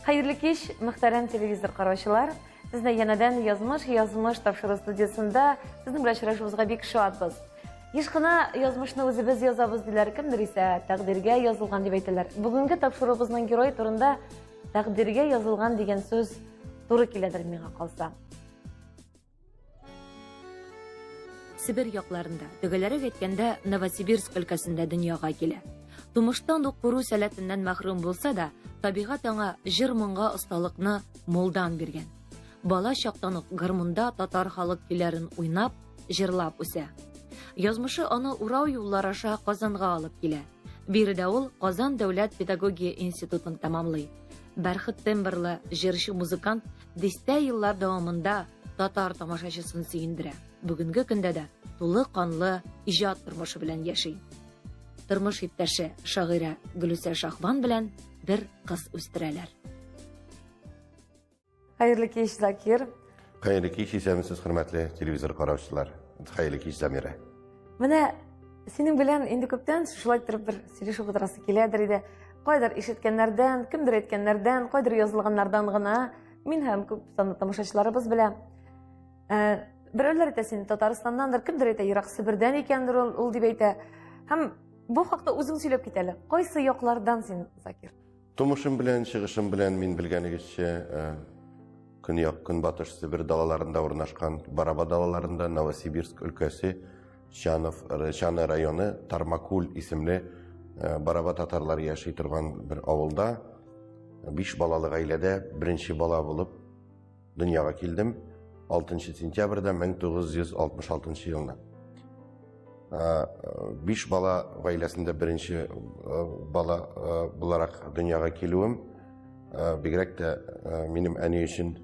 Hayırlı kеш, muhterem televizor qarochilar. Sizni yanadan yazmış topshiriq studiyasida sizni bilan uchrashuvimizga bek shodmiz. Ishqina yozmishni o'zimiz yozamiz deylar, kimdir esa taqdirga yozilgan deb aytadilar. Bugungi topshirig'imizning giroyi turida taqdirga yozilgan degan so'z to'g'ri keladir menga qolsa. Sibir yoqlarında, dögələrə getgəndə Novosibirsk өлkəsində dünyaya gələ. Tumuşdan da quru səlatindən məhrum bolsa da, tabiğat ona jırmınğa ustalıqны moldan berген. Bala şaqdan qarmunda tatar xalq külərin oynab, jırlab үсә. Yazmışı onu Урал юллары аша Казанга алып килә. Бирдә ул Казан дәүләт педагогия институтын тәмамлый. Бәрхет тембрлы җырчы музыкант дистә еллар дәвамында татар тамашачысын сөендерә. Бүгенге көндә дә тулы канлы иҗат тормышы белән яши. Тормыш иптәше шагыйрә Гөлүсә Шахбан белән бер кыз үстерәләр. Хәерле кич, Закир. Хәерле кич, исәнмесез, хөрмәтле телевизор караучылар. Хәерле кич, Замира. Менә синең белән инде күптән шулай торып бер сөйләшеп утырасы киләдер иде. Кайдыр ишеткәннәрдән, кемдер әйткәннәрдән, кайдыр язылганнардан гына мин һәм күп санлы тамашачыларыбыз белән Birilер әйтә син Татарстаннандыр, кемдер әйтә Ирак Себердән икәндер ул дип әйтә. Һәм бу хакта үзең сөйләп кит әле. Кайсы яклардан син, Закир? Тумышым белән, чыгышым белән мин белгәнегезчә, көньяк, көнбатыш Себер далаларында урнашкан Бараба далаларында Новосибирск өлкәсе Чаны районы Тармакуль исемле Бараба татарлары яши торган бер авылда 5 балалы гаиләдә беренче бала булып дөньяга килдем. 6 сентябрьдә 1966 елда. 5 бала гаиләсендә беренче бала буларак дөньяга килүем бигрәк тә минем әни өчен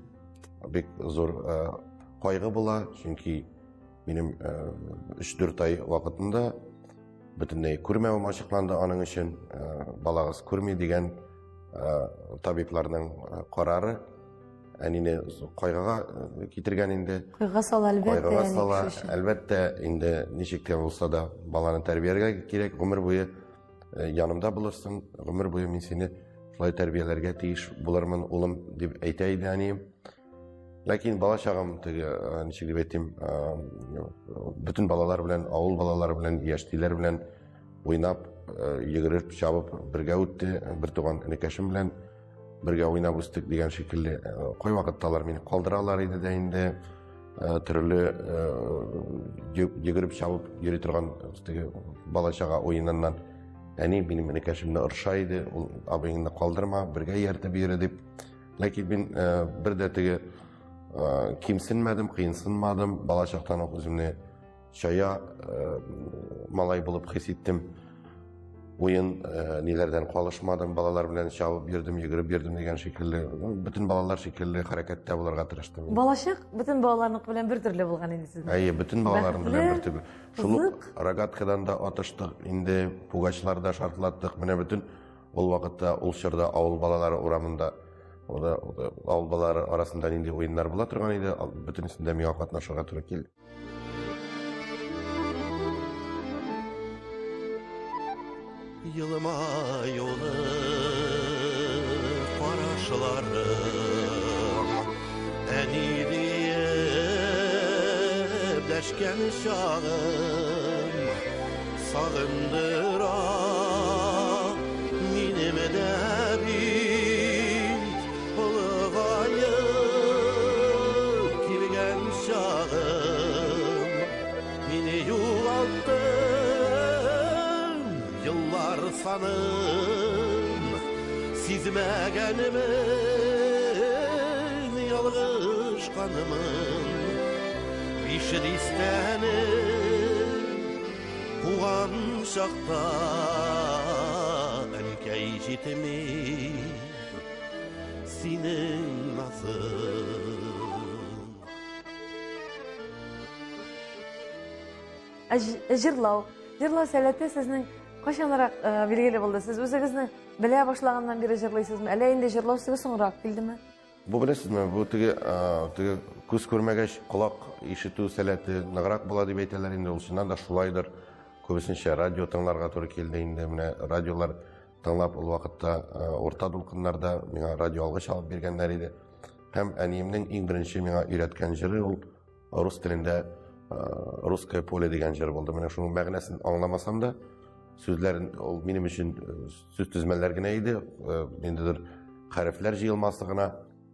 бик зур кайгы була, чөнки минем 3-4 ай вакытында бөтенләй күрмәвем ачыкланды аның өчен. Балагыз күрми дигән табибларның карары әнине кайгыга китергән инде. Кайгыга сала әлбәттә инде ничек тә булса да баланы тәрбияләргә кирәк, гомер буе янымда булырсың, гомер буе мин сине шулай тәрбияләргә тиеш булырмын, улым дип әйтә иде әнием. Ләкин бала чагым ничек дип әйтим, бөтен балалар белән, авыл балалары белән, яшьтиләр белән уйнап, йөгереп, чабып бергә үтте, бер туган энекәшем белән бергә уйнап үстек дигән шикелле. Кай вакытталар мине калдыралар иде дә инде төрле йөгереп чабып йөри торган бала чага уеннан әни минем энекәшемне ырша иде, ул абыеңны калдырма, бергә йөртеп йөре дип. Ләкин мин бер дә кимсенмәдем, кыенсынмадым. Бала чактан ук үземне чая малай булып хис иттем. Уен ниләрдән калышмадым, балалар белән чабып йөрдем, йөгереп йөрдем дигән шикелле, бөтен балалар шикелле хәрәкәттә булырга тырыштым. Балачак бөтен балаларның белән бер төрле булган инде сезнең. Әйе, бөтен балаларның белән бер төрле. Шул рогаткадан да атыштык, инде пугачларда шартлаттык. Менә бөтен ул вакытта, ул чорда авыл балалары урамында, авыл балалары арасында нинди уеннар була торган иде, бөтенесендә миңа катнашырга туры килде. Yılıma yolu paraşlarım Enidiye deşken şağım Sağındıra minim edebin Ilgayı kirgen şağım Mini yuvalttı Yıllar sanım Sizmegenimin Yalgış kanımın Bişir istenim Kuğan şakta Enkey jitimi Sinin nasıl Jırlау сәләте сезнең кайчанрак билгеле булды? Сез үзегезне белә башлаганнан бире җырлыйсызмы? Әллә инде җырлау сезгә соңрак килдеме? Бу беләсезме, бу күз күрмәгәч колак ишетү сәләте ныграк була дип әйтәләр инде, ул чыннан да шулайдыр. Күбесенчә радио тыңларга туры килде инде, менә радиолар тыңлап, ул вакытта орта дулкыннарда миңа радио алгыч алып биргәннәр иде. Һәм әниемнең иң беренче миңа өйрәткән җыры ул рус телендә «Русское поле» дигән җыр булды. Менә шуның мәгънәсен аңламасам да, сүзләрен ул минем өчен сүз тезмәләр генә иде, ниндидер хәрефләр җыелмасы гына,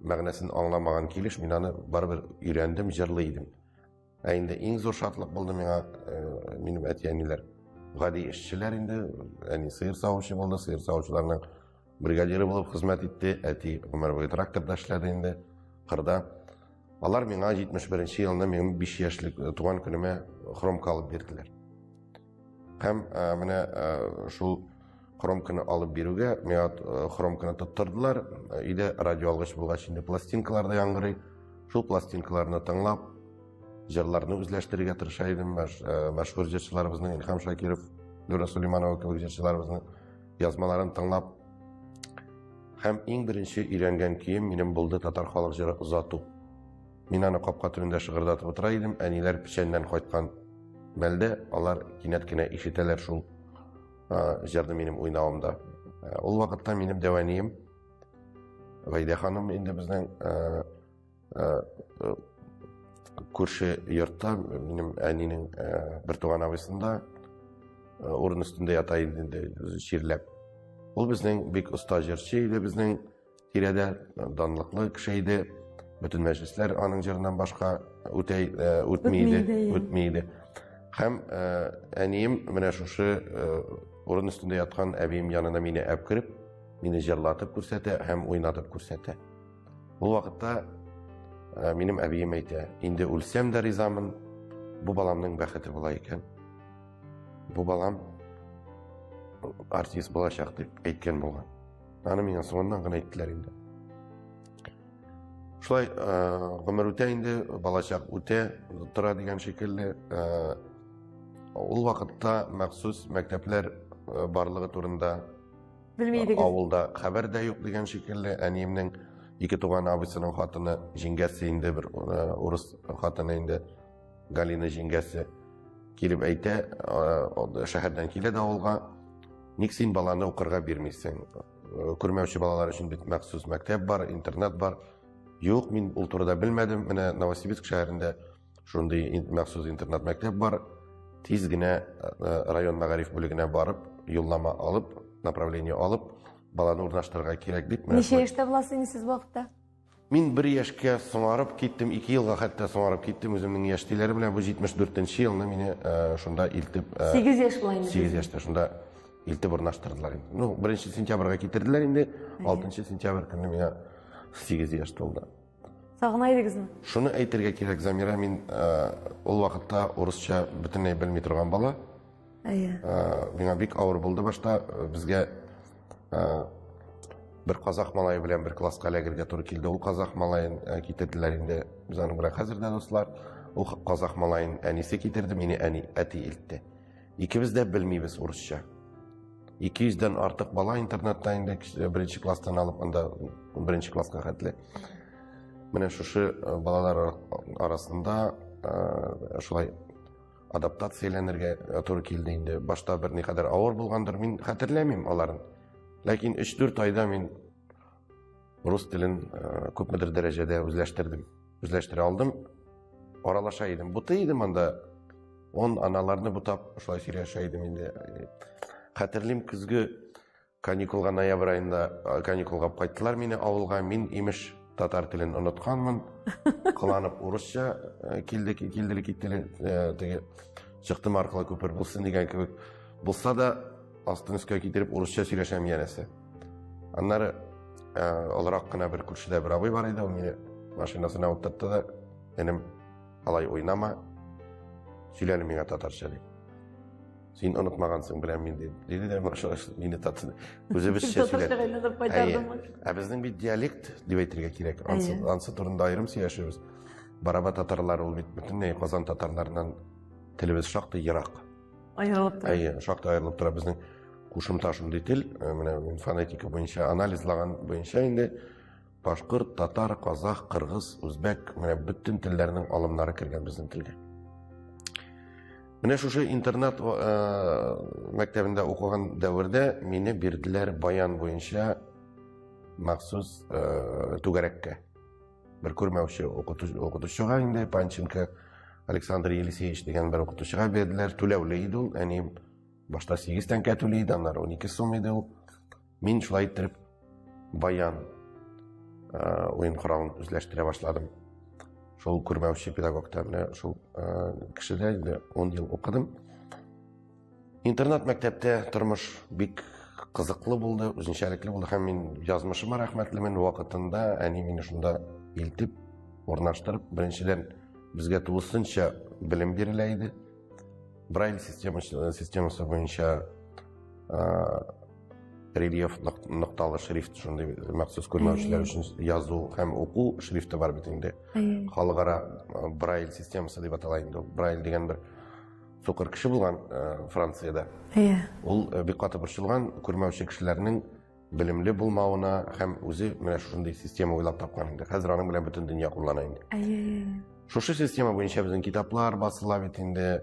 мәгънәсен аңламаган килеш, мин аны барыбер өйрәндем, җырлый идем. Ә инде иң зур шатлык булды миңа минем әти-әниләр. Гади эшчеләр инде, әни сыер савучы булды, сыер савучыларның бригадиры булып хезмәт итте, әти гомер буе тракторда эшләде инде, кырда. Алар миңа 71 елны минем 5 яшьлек туган көнемә хромка алып бирделәр. Һәм менә шул хромканы алып бирүгә миңа хромканы тоттырдылар. Өйдә радио алгыч булгач инде пластинкалар да яңгырый. Шул пластинкаларны тыңлап, җырларны үзләштерергә тырыша идем. Мәшһүр җырчыларыбызның Илһам Шакиров, Нура Сулейманова кебек җырчыларыбызның язмаларын тыңлап, һәм иң беренче өйрәнгән көем минем булды татар халык җыры «Озату». Мин аны капка түрендә шыгырдатып утыра идем. Әниләр печәннән кайткан мәлдә алар кинәт кенә ишетәләр шул җырны минем уйнавымда. Ул вакытта минем дәванием Вәйдә ханым инде безнең күрше йортта минем әнинең бер туган абысында урын өстендә ята инде чирләп. Ул безнең бик оста җырчы иде, безнең тирәдә данлыклы кеше иде. Bütün мәҗлесләр аның җырыннан башка үтмәйде. Һәм әнием менә шушы урын өстендә яткан әбием янына мине әп кирип, мине җырлатып күрсәтә һәм уйнатып күрсәтә. Ул вакытта минем әбием әйтә: "Инде үлсәм дә ризамын, бу баламның бәхете була икән. Бу балам артист булачак" дип әйткән булган. Аны миңа соңыннан гына әйттеләр инде. Шулай гомер үтә инде, балачак үтә тора дигән шикелле. Ул вакытта махсус мәктәпләр барлыгы турында Белмәйдегез. авылда хәбәр дә юк дигән шикелле. Әниемнең ике туган абысының хатыны, җиңгәсе инде бер урыс хатыны инде, Галина җиңгәсе килеп әйтә, шәһәрдән килә дә авылга: "Ник син баланы укырга бирмисең? Күрмәүче балалар өчен бит махсус мәктәп бар, интернат бар." Юк, мин ул турыда белмәдем. Менә Новосибирск шәһәрендә шундый махсус интернат мәктәп бар. Тиз генә район мәгариф бүлегенә барып, юллама алып, направление алып, баланы урнаштырырга кирәк дип. Ничә яшьтә буласыз сез вакытта? Мин 1 яшькә соңарып киттем, 2 елга хәтта соңарып киттем. Үземнең яшьтәйләре белән бу 74нче елны мине шунда илтеп 8 яшь була инде. 8 яшьтә шунда илтеп урнаштырдылар инде. Ну, 1 сентябрьгә китерделәр инде. 6 сентябрь көнне миңа 8 яшь тулды. Сагынайдыгызмы? Шуны әйтергә кирәк, Замира, мин ул вакытта урысча бөтенләй белми торган бала. Миңа бик авыр булды башта. Безгә бер казак малае белән бер класска эләгергә туры килде. Ул казак малаен китерделәр инде. Без аның белән хәзер дә дуслар. Ул казак малаен әнисе китерде, мине әти илтте. Икебез дә белмибез урысча. 200-дән артык бала интернетта инде 1 класстан алып, анда 1 класска хәтле. Менә шушы балалар арасында шулай адаптацияләнергә туры килде инде. Башта бер никадәр авыр булгандыр, мин хәтерләмим аларын. Ләкин 3-4 айда мин рус телен күпмедер дәрәҗәдә үзләштерә алдым. Аралаша идем. Буты идем анда. 10 аналарны бутап шулай сөйләшә идем инде. Хәтерлим, көзге каникулга ноябрь айында каникулга кайттылар мине авылга. Мин имеш татар телен онытканмын. Кыланып урысча килделе теге чыктым аркылы күпер булсын дигән кебек булса да, астын өскә китереп урысча сөйләшәм янәсе. Аннары алрак кына бер күршедә бер абый бар иде, ул мине машинасына утыртты да: "Энем, алай уйнама, сөйләне миңа татарча" дип. "Син онытмагансың беләм мин" диде дә мине татты. Үзебезчә сөйләде. Ә безнең бит диалект дип әйтергә кирәк. Ансы турында аерым сөйләшәбез. Бараба татарлар ул бит бөтенләй Казан татарларыннан телебез шактый ерак. Аерылып тора. Шактый аерылып тора. Безнең кушымта шундый тел, менә фонетика буенча анализлаган буенча инде башкорт, татар, казах, кыргыз, үзбәк, менә бөтен телләрнең алымнары кергән безнең телгә. Менә шушы интернат мәктәбендә укыган дәвердә мине бирделәр баян буенча махсус түгәрәккә. Бер күрмәүче укытучыга инде Панченко Александр Елисеевич дигән бер укытучыга бирделәр. Түләүле иде ул. Әнием башта 8 тәңкә түли иде, аннары 12 сум иде ул. Мин шулай итеп баян уен коралын үзләштерә башладым. Шул күрмәүче педагогта менә шул кешедә инде 10 ел укыдым. Интернат мәктәптә тормыш бик кызыклы булды, үзенчәлекле булды һәм мин язмышыма рәхмәтлемен. Вакытында әни мине шунда илтеп, урнаштырып, беренчедән безгә тулысынча белем бирелә иде. Брайль системасы буенча рельеф нокталы шрифт, шундый махсус күрмәүчеләр өчен язу һәм уку шрифты бар бит инде. Халыкара Брайль системасы дип атала инде. Брайль дигән бер сукыр кеше булган Франциядә. Ул бик каты борчылган күрмәүче кешеләрнең белемле булмавына һәм үзе менә шундый система уйлап тапкан инде. Хәзер аның белән бөтен дөнья куллана инде. Шушы система буенча безнең китаплар басыла бит инде.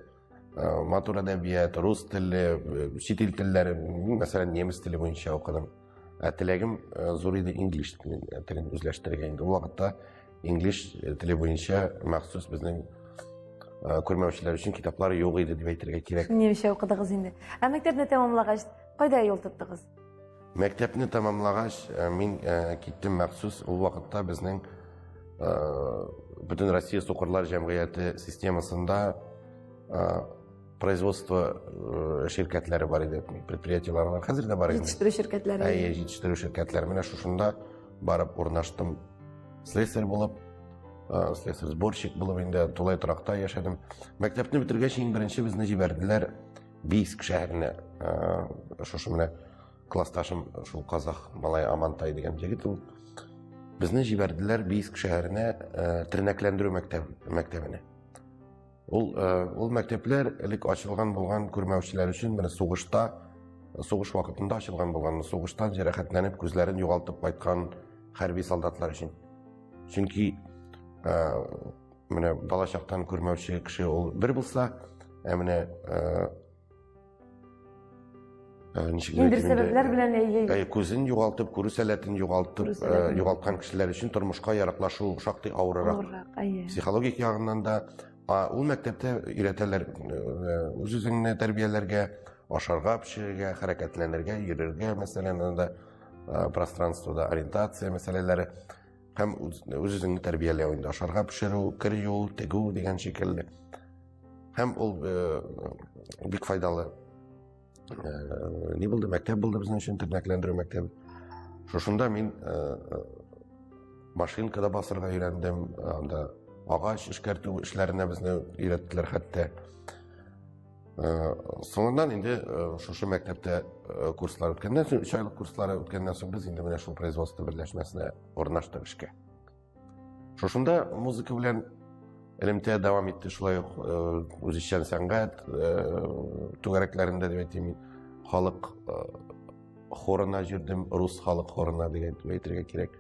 Матур әдәбият, рус теле, чит ил телләре, мәсәлән, немец теле буенча укыдым. Теләгем зур иде инглиш телен үзләштерергә инде. Ул вакытта инглиш теле буенча махсус безнең күрмәүчеләр өчен китаплар юк иде дип әйтергә кирәк. Немчә укыдыгыз инде. Ә мәктәпне тәмамлагач, кайда юл тоттыгыз? Мәктәпне тәмамлагач, мин киттем махсус. Ул вакытта безнең бөтен Россия сукырлар җәмгыяте системасында производство şirketләре бар иде, предприятиеләр бар. Хәзер дә бар иде. Җитештерү şirketләре. Җитештерү şirketләре. Менә шушында барып урнаштым. Слесарь булып, слесарь сборщик булып инде тулай торакта яшәдем. Мәктәпне битергәч иң беренче безне җибәрделәр Бийск шәһәренә. Шушы менә классташым шул казах малай Амантай дигән җегет ул. Безне җибәрделәр Бийск шәһәренә тернәкләндерү мәктәбенә. Ул мәктәпләр элек ачылган булган күрмәүчеләр өчен менә сугыш вакытында ачылган булган, сугыштан җәрәхәтләнеп күзләрен югалтып кайткан хәрби солдатлар өчен. Чөнки менә балачактан күрмәүче кеше ул бер булса, менә Инде сәбәпләр белән күзен югалтып, күрү сәләтен югалткан кешеләр өчен тормышка яраклашу шактый авыррак. Психологик ягыннан да ул мәктәптә өйрәтәләр үз-үзеңне тәрбияләргә, ашарга, пешерергә, хәрәкәтләнергә, йөрергә, мәсәлән, анда пространствода ориентация мәсьәләләре һәм үз-үзеңне тәрбияләү инде. Ашарга, пешерү, кер юу, тегү дигән шикелле. Һәм ул бик файдалы. Ни булды? Мәктәп булды безнең өчен, тернәкләндерү мәктәбе. Шушында мин машинкада басырга өйрәндем, анда агач эшкәртү эшләренә безне өйрәттеләр хәтта. Соңыннан инде шушы мәктәптә курслар үткәннән соң, 3 айлык курслары үткәннән соң без инде менә шул производство берләшмәсенә урнаштык эшкә. Шушында музыка белән элемтә дәвам итте, шулай ук үзешчән сәнгать түгәрәкләрендә дип әйтим мин. Халык хорына җирдем, рус халык хорына дигән әйтергә кирәк.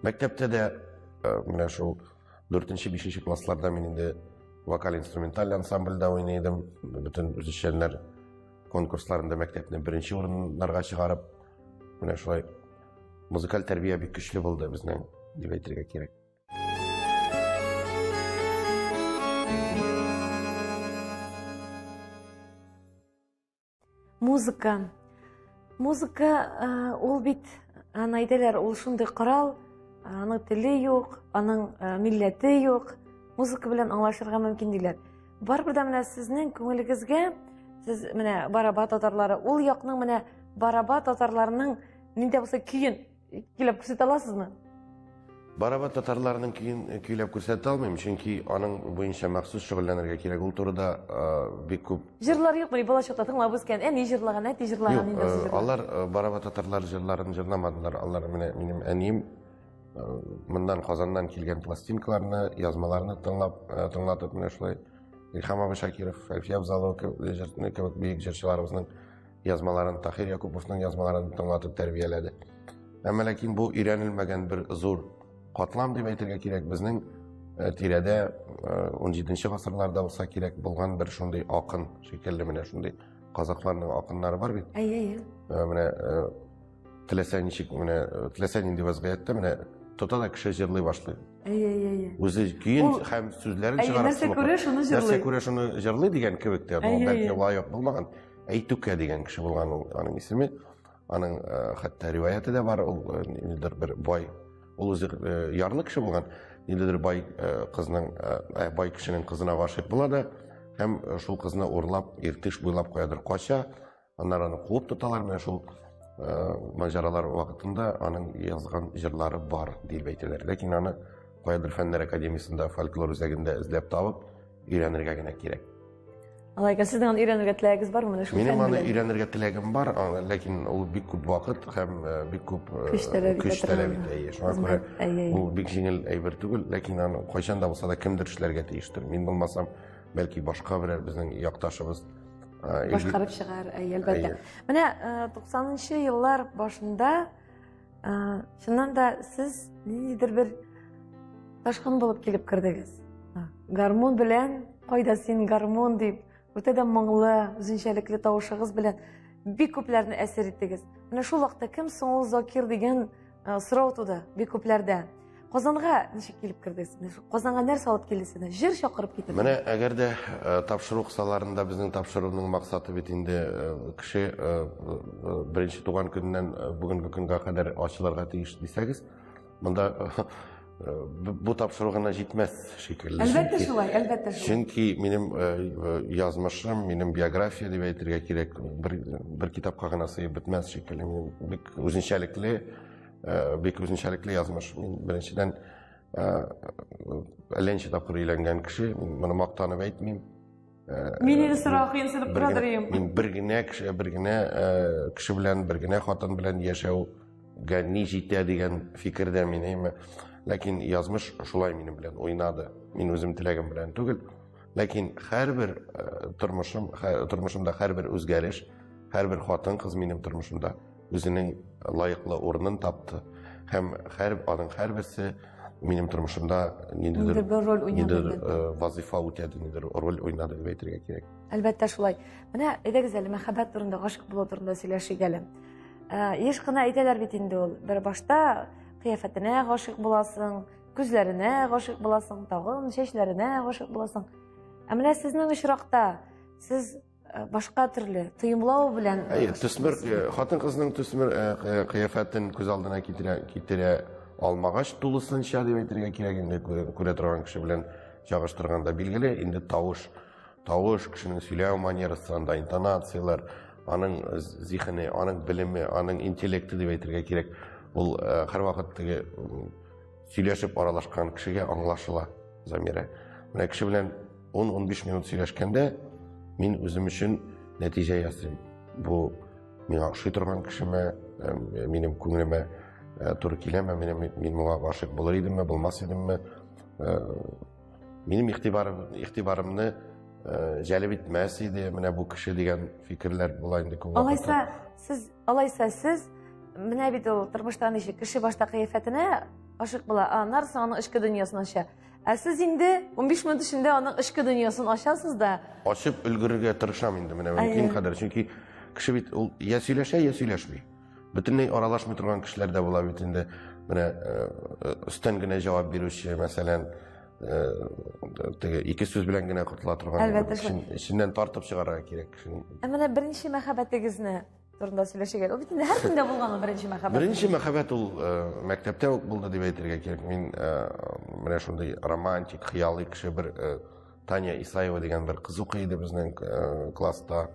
Мәктәптә дә менә шул 4-5 классларда мин инде вокаль-инструменталь ансамбльдә уйнадым. Бөтен үзешчәннәр конкурсларында мәктәпне беренче урыннарга чыгарып, менә шулай музыкаль тәрбия бик көчле булды безнең дип әйтергә кирәк. Музыка. Музыка ул бит, аны әйтәләр, ул шундый корал, аның теле юк, аның милләте юк. Музыка белән аңлашырга мөмкин диләр. Барыбер да менә сезнең күңелегезгә, сез менә бараба татарлары, ул якның менә бараба татарларының нинди булса көен килеп күрсәтә аласызмы? Бараба татарларының көен көйләп күрсәтә алмыйм, чөнки аның буенча махсус шөгыльләнергә кирәк. Ул турыда бик күп Җырлар юкмы? Балачакта тыңлап үскән, әни җырлаган, әти җырлаган инде Юк, алар бараба татарлар җырларын җырламадылар. Алар менә минем әнием моннан Казаннан килгән пластинкаларны, язмаларны тыңлатып менә шулай Илһам абый Шакиров, Әлфия Абзалова кебек бөек җырчыларыбызның язмаларын, Тахир Якуповның язмаларын тыңлатып тәрбияләде. Әмма ләкин бу өйрәнелмәгән бер зур катлам дип әйтергә кирәк. Безнең тирәдә 17 гасырларда булса кирәк булган бер шундый акын шикелле менә шундый казакларның акыннары бар бит. Әйе. Менә теләсә ничек менә теләсә нинди вазгыятьтә менә тота да кеше җырлый башлый. Әйе. Үзе көен һәм сүзләрен чыгарып Нәрсә күрә, шуны Нәрсә җырлый. күрә, шуны җырлый дигән кебек тә. Бәлки лаек булмаган. Әйтүкә дигән кеше булган ул, аның исеме. Аның хәтта риваяты да бар, ул ниндидер бер бай. Ул үзе ярлы кеше булган. Ниндидер бай кызның, бай кешенең кызына гашыйк була да, һәм шул кызны урлап, иртеш буйлап куядыр, кача. Аннары аны куып тоталар, менә шул маҗаралар вакытында аның язган җырлары бар дип әйтәләр. Ләкин аны куядыр фәннәр академиясендә фольклор үзәгендә эзләп табып, өйрәнергә генә кирәк. Алай икән, сезнең аны өйрәнергә теләгегез бармы менә шул Минем фән аны белән? өйрәнергә теләгем бар, ләкин ул бик күп вакыт һәм бик күп Көч таләп итә көч таләп торган. итә. Шуңа күрә Әйе. ул бик җиңел әйбер түгел, ләкин аны кайчан да булса да кемдер эшләргә тиештер. Мин булмасам, бәлки башка берәр безнең якташыбыз Башкарып чыгар, әлбәттә. Әйе. Менә 90-нчы еллар башында чыннан да сез ниндидер бер ташкын булып килеп кердегез. Гармон белән, кайда син гармон дип, үтәдә моңлы, үзенчәлекле тавышыгыз белән бик күпләрне әсер иттегез. Менә шул вакытта кем соң ул Закир дигән сорау туды бик күпләрдә. Казанга ничек килеп кердегез? Казанга нәрсә алып килдегез? Җир чакырып китеп. Менә әгәр дә тапшыру кысаларында безнең тапшыруның максаты бит инде кеше беренче туган көннән бүгенге көнгә кадәр ачылырга тиеш дисәгез, монда бу тапшыру гына җитмәс шикелле. Әлбәттә шулай, әлбәттә шулай. Чөнки минем язмышым, минем биография дип әйтергә кирәк, бер китапка гына сыеп бетмәс шикелле. Минем бик үзенчәлекле язмыш. Мин беренчедән әлләнче тапкыр өйләнгән кеше, мин моны мактанып әйтмим. Мин инде сорау кыенсынып торадыр идем. Мин бер генә кеше белән, бер генә хатын белән яшәүгә ни җитә дигән фикердә мин. Ләкин язмыш шулай минем белән уйнады. Мин үзем теләгем белән түгел. Ләкин һәрбер тормышымда һәрбер үзгәреш, һәрбер хатын кыз минем тормышымда үзенең лаеклы урынын тапты. Һәм аның һәрберсе минем тормышымда ниндидер роль уйнады. вазифа үтәде, ниндидер роль уйнады дип әйтергә кирәк. Әлбәттә шулай. Менә әйдәгез әле мәхәббәт турында, гашык булу турында сөйләшик әле. Еш кына әйтәләр бит инде ул. Бер башта кыяфәтенә гашык буласың, күзләренә гашык буласың, тагын чәчләренә гашык буласың. Менә сезнең очракта сез башка төрле тоемлау белән Төсмер хатын кызның төсмер кыяфәтен күз алдына китерә алмагач тулысынча дип әйтергә кирәк, инде күрә торган кеше белән чагыштырганда билгеле, инде тавыш кешенең сөйләү манерасы, анда интонациялар, аның зихене, аның белеме, аның интеллекты дип әйтергә кирәк. Ул һәрвакыт сөйләшеп аралашкан кешегә аңлашыла замирә. Менә кеше белән 10-15 минут сөйләшкәндә мин үзем өчен нәтиҗә ясыйм. Бу миңа ошый торган кешеме, минем күңелемә туры киләме, мин моңа гашык булыр идемме, булмас идемме? Минем игътибарымны җәлеп итмәс иде менә бу кеше дигән фикерләр була инде күп вакытта. Алайса сез менә бит ул тормышта ничек кеше башта кыяфәтенә гашык була, аннары аның эчке дөньясын ача. Сез инде 15 минут эчендә аның эчке дөньясын ачасыз да. Ачып өлгерергә тырышам инде менә мөмкин кадәр. Чөнки кеше бит ул я сөйләшә, я сөйләшми. Бөтенләй аралашмый торган кешеләр дә була бит инде. Менә өстән генә җавап бирүче, мәсәлән, ике сүз белән генә котыла торган. Эченнән тартып чыгарга кирәк кешенең. Менә беренче мәхәббәтегезне турында сөйләшәгез. Ул бит инде һәр көндә булган беренче мәхәббәт. Беренче мәхәббәт ул мәктәптә үк булды дип әйтергә кирәк. Мин менә шундый романтик, хыялый кеше бер Таня Исаева дигән бер кыз укый иде безнең класста.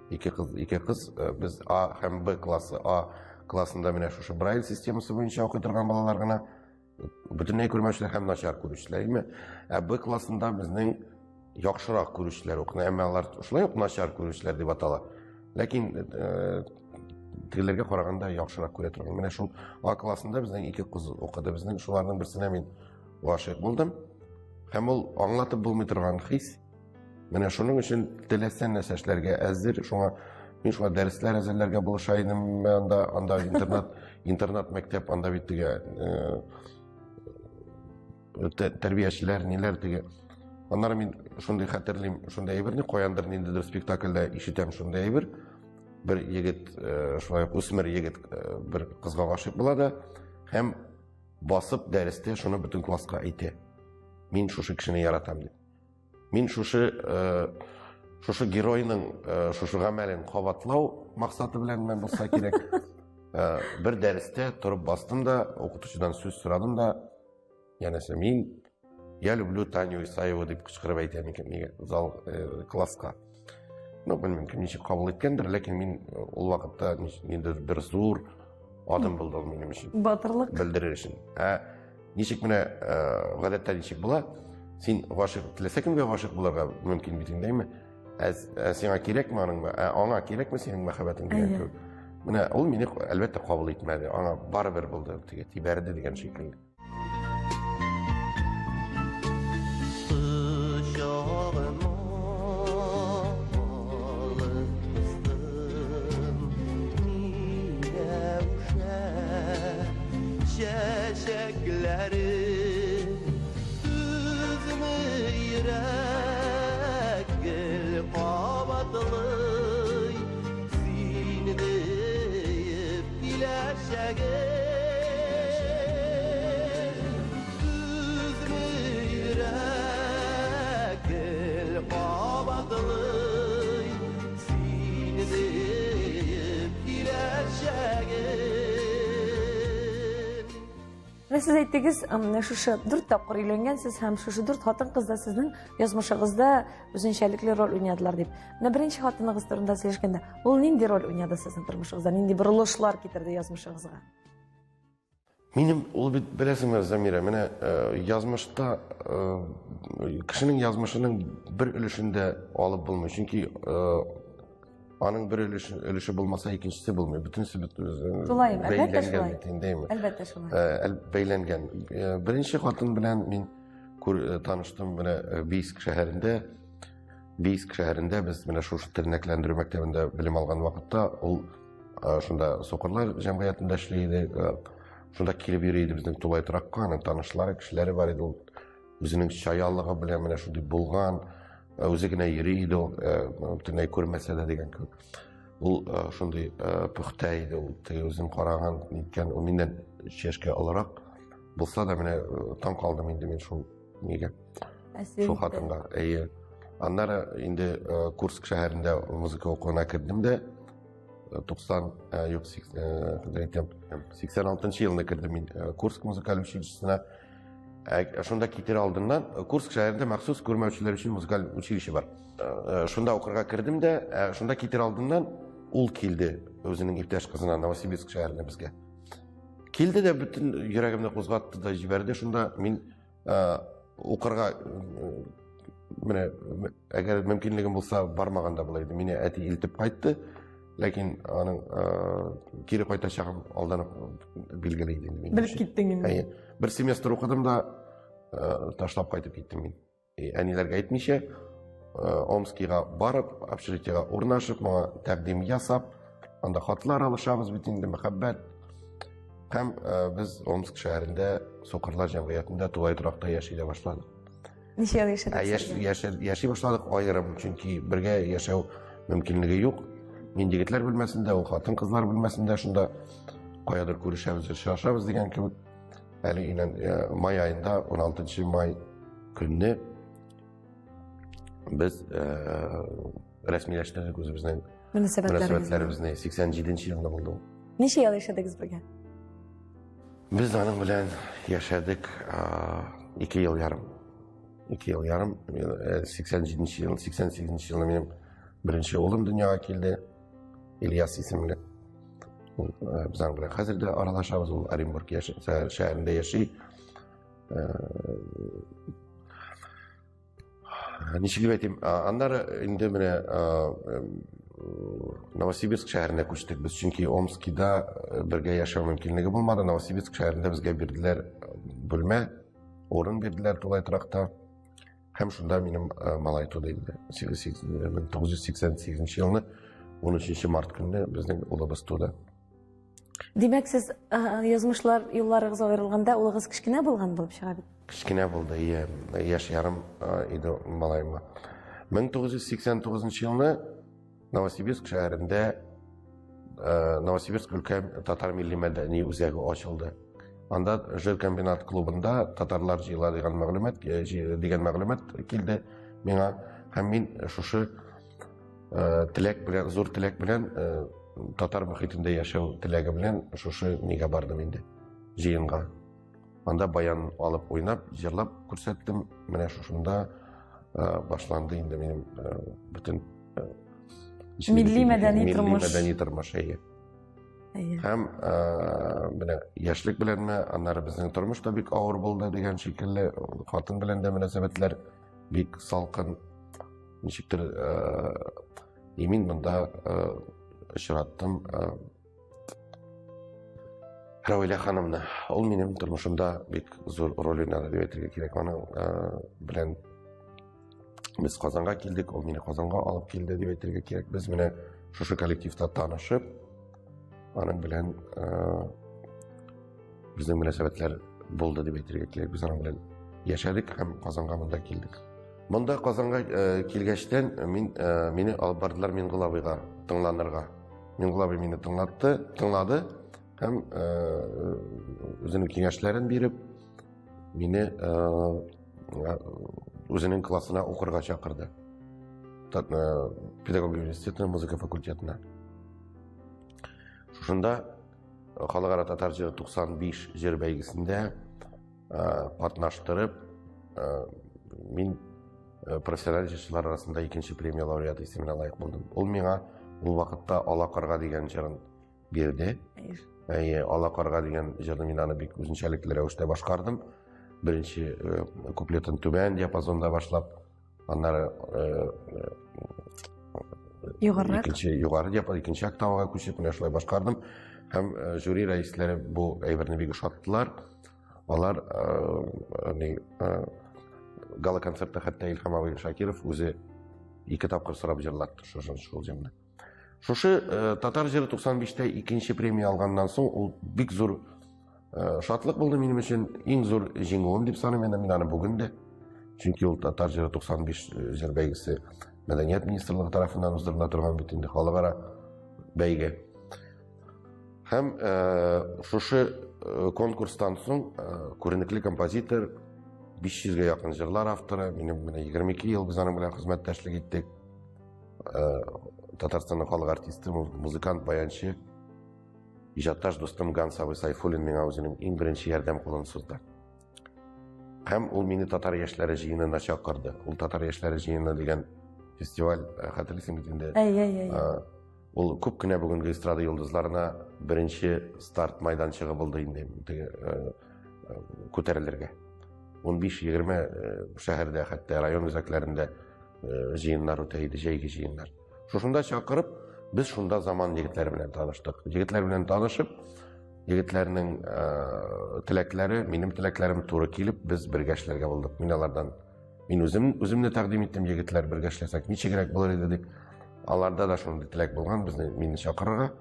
Ике кыз, без А һәм Б классы. А классында менә шушы Брайль системасы буенча укый торган балалар гына, бөтенләй күрмәүчеләр һәм начар күрүчеләр. Б классында безнең яхшырак күрүчеләр укый, әмма алар шулай ук начар күрүчеләр дип атала. Ләкин тегеләргә караганда яхшырак күрә торган. Менә шул А классында безнең ике кыз укыды. Безнең шуларның берсенә мин гашык булдым. Һәм ул аңлатып булмый торган хис. Менә шуның өчен теләсә нәрсә эшләргә әзер. Шуңа мин шуңа дәресләр әзерләргә булыша идем. Анда интернат мәктәп, анда бит тәрбиячеләр, ниләр теге. Аннары мин шундый хәтерлим, шундый әйберне каяндыр ниндидер спектакльдә ишетәм шундый әйбер. Бер егет, шулай үсмер егет бер кызга гашыйк була да, һәм басып дәрестә шуны бөтен класска әйтә. Мин шушы кешене яратам дип. Мин шушы геройның шушы гамәлен кабатлау максаты белән мен булса кирәк. Бер дәрестә торып бастым да, укытучыдан сүз сорадым да, янәсе мин я люблю Таню Исаеву дип кычкырып әйтәм икән зал класска. Ну, белмим, кем ничек кабул иткәндер, ләкин мин ул вакытта ниндидер бер зур адым булды ул минем өчен. Батырлык. Белдерер өчен. Ничек менә гадәттә ничек була? Син гашыйк теләсә кемгә гашыйк булырга мөмкин бит инде, сиңа кирәкме аның, аңа кирәкме синең мәхәббәтең дигән кебек. Менә ул мине әлбәттә кабул итмәде. Аңа барыбер булды, теге тибәрде дигән шикелле. Siz әйттегез, шушы 4 тапкыр өйләнгәнсез һәм шушы 4 хатын-кыз да сезнең язмышыгызда үзенчәлекле роль уйнадылар дип. Менә беренче хатыныгыз турында сөйләшкәндә, ул нинди роль уйнады сезнең тормышыгызда, нинди борылышлар китерде язмышыгызга? Минем ул бит беләсеңме, Замира, менә язмышта кешенең язмышының бер өлешендә алып булмый, чөнки аның бер өлеше булмаса икенчесе булмый. Бүтүнсе Шулай, әлбәттә шулай. Әлбәттә шулай. Бәйләнгән. Беренче хатын белән мин таныштым менә Бийск шәһәрендә. Бийск шәһәрендә без менә шушы тернәкләндерү мәктәбендә белем алган вакытта ул шунда Сокырлар җәмгыятендә эшли иде. Шунда килеп йөри иде безнең Тулай торакка, аның танышлары, кешеләре бар иде. Ул үзенең чаялыгы белән менә шундый булган. Үзе генә йөри иде, бөтенләй күрмәсә дә дигән кебек. Ул шундый пөхтә иде, ул үзен караган, ниткән, ул миннән 3 яшькә олорак булса да, менә таң калдым инде мин шул нигә. Шул хатынга. Аннары инде Курск шәһәрендә музыка укуына кердем дә, 86 елда кердем мин Курск музыкаль училищесына. Шунда китер алдыннан Курск шәһәрендә махсус күрмәүчеләр өчен музыкаль училище бар. Шунда укырга кердем дә, шунда китер алдыннан ул килде үзенең иптәш кызына Новосибирск шәһәренә безгә. Килде дә бөтен йөрәгемне кузгатты да җибәрде. Шунда мин укырга менә әгәр мөмкинлегем булса бармаганда була иде. Мине әти илтеп кайтты, ләкин аның кире кайтачагым алданып билгеле иде инде. Белеп киттең инде. Бер семестр укыдым да ташлап кайтып киттем мин. Әниләргә әйтмичә, Омскига барып, общежитиегә урнашып, моңа тәкъдим ясап, анда хатлар алышабыз бит инде, мәхәббәт. Һәм без Омск шәһәрендә Сокырлар җәмгыятендә Тулай торакта яши башладык. Ничә ел яшәдегез? Яши башладык аерым, чөнки бергә яшәү мөмкинлеге юк. Мин егетләр белмәсендә, ул хатын-кызлар белмәсендә шунда каядыр күрешәбез, очрашабыз дигән кебек. Әле май айында, 16 май көнне без рәсмиләштердек үзебезнең мөнәсәбәтләребезне. 87 елда булды. Ничә ел яшәдегез бергә? Без аның белән яшәдек 2 ел ярым. 2 ел ярым. 87 ел, 88 елда минем беренче улым дөньяга килде. Ильяс исемле. Без аның белән хәзер дә аралашабыз, ул Оренбург шәһәрендә яши. Ничек дип әйтим, аннары инде менә Новосибирск шәһәренә күчтек без, чөнки Омскида бергә яшәү мөмкинлеге булмады. Новосибирск шәһәрендә безгә бирделәр бүлмә, урын бирделәр Тулай торакта. Һәм шунда минем малай туды инде. 1988 елны 13 март көнне безнең улыбыз туды. Димәк, сез язмышлар юлларыгыз аерылганда улыгыз кичкенә булган булып чыга бит. кішкене болды, яш ярым иде малайымға. 1989 жылы Новосибирск шәһәрендә Новосибирск өлкән татар милли мәдәни үзәге ачылды. Анда жыр комбинат клубында татарлар җыела дигән мәгълүмат килде миңа, һәм мин шушы зур теләк белән, татар мөхитендә яшәү теләге белән шушы нигә бардым инде, җыенга. Анда баян алып уйнап, җырлап күрсәттем. Менә шушында башланды инде минем бөтен Милли мәдәни тормыш. Һәм менә яшьлек беләнме, аннары безнең тормыш та бик авыр булды дигән шикелле, хатын белән дә мөнәсәбәтләр бик салкын. Ничектер мин монда очраттым Рәвилә ханымны. Ул минем тормышымда бик зур роль уйнады дип әйтергә кирәк. Аның белән без Казанга килдек, ул мине Казанга алып килде дип әйтергә кирәк. Без менә шушы коллективта танышып, аның белән безнең мөнәсәбәтләр булды дип әйтергә кирәк. Без аның белән яшәдек һәм Казанга монда килдек. Монда Казанга килгәчтән мине алып бардылар Миңгол тыңланырга. Миңгол абый мине тыңлады һәм үзенең киңәшләрен биреп, мине үзенең классына укырга чакырды. Педагогия университетының музыка факультетына. Шушында халыкара татар җыры 95 җыр бәйгесендә катнаштырып, мин профессиональ җырчылар арасында 2нче премия лауреаты исеменә лаек булдым. Ул миңа ул вакытта Ала карга дигән җырын бирде. Ала карга дигән җырны мин аны бик үзенчәлекле рәвештә башкардым. Беренче куплетын түбән диапазонда башлап, аннары югары диапазон, икенче октавага күчеп, менә шулай башкардым. Һәм жюри рәисләре бу әйберне бик ошаттылар. Алар гала концертта хәтта Илһам абый Шакиров үзе 2 тапкыр сорап җырлатты шул җырны. Шушы татар җыры 95-тә 2нче премия алганнан соң ул бик зур шатлык булды минем өчен, иң зур җиңүем дип саныйм мин аны бүген дә. Чөнки ул татар җыры 95 җыр бәйгесе Мәдәният министрлыгы тарафыннан уздырыла торган бит инде халыкара бәйге. Һәм шушы конкурстан соң күренекле композитор, 500-гә якын җырлар авторы, минем 22 ел без аның белән хезмәттәшлек иттек. Татарстанның халык артисты, музыкант, баянчы, иҗатташ дустым Ганс абый Сайфуллин миңа үзенең иң беренче ярдәм кулын сузды. Һәм ул мине татар яшьләре җыенына чакырды. Ул татар яшьләре җыены дигән фестиваль, хәтерлисең бит инде. Ул күп кенә бүгенге эстрада йолдызларына беренче старт майданчыгы булды инде күтәрелергә. 15-20 шәһәрдә, хәтта район үзәкләрендә җыеннар үтә иде, җәйге җыеннар. Шушында чакырып, без шунда заман егетләре белән таныштык. Егетләр белән танышып, егетләрнең теләкләре, минем теләкләрем туры килеп, без бергә эшләргә булдык. Мин үземне тәкъдим иттем, егетләр бергә эшләсәк ничегрәк булыр иде дип. Аларда да шундый теләк булган, мине чакырырга.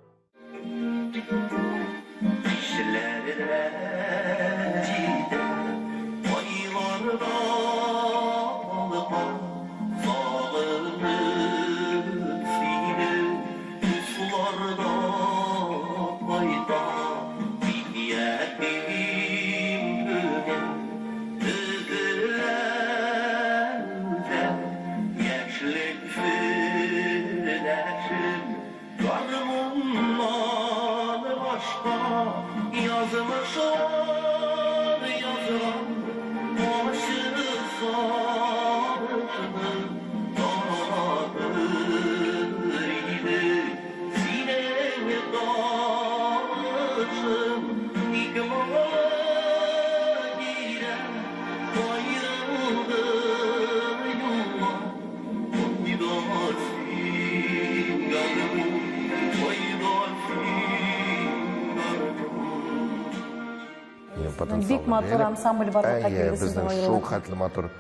Бик матур ансамбль бар ул безнең шул хәтле матур.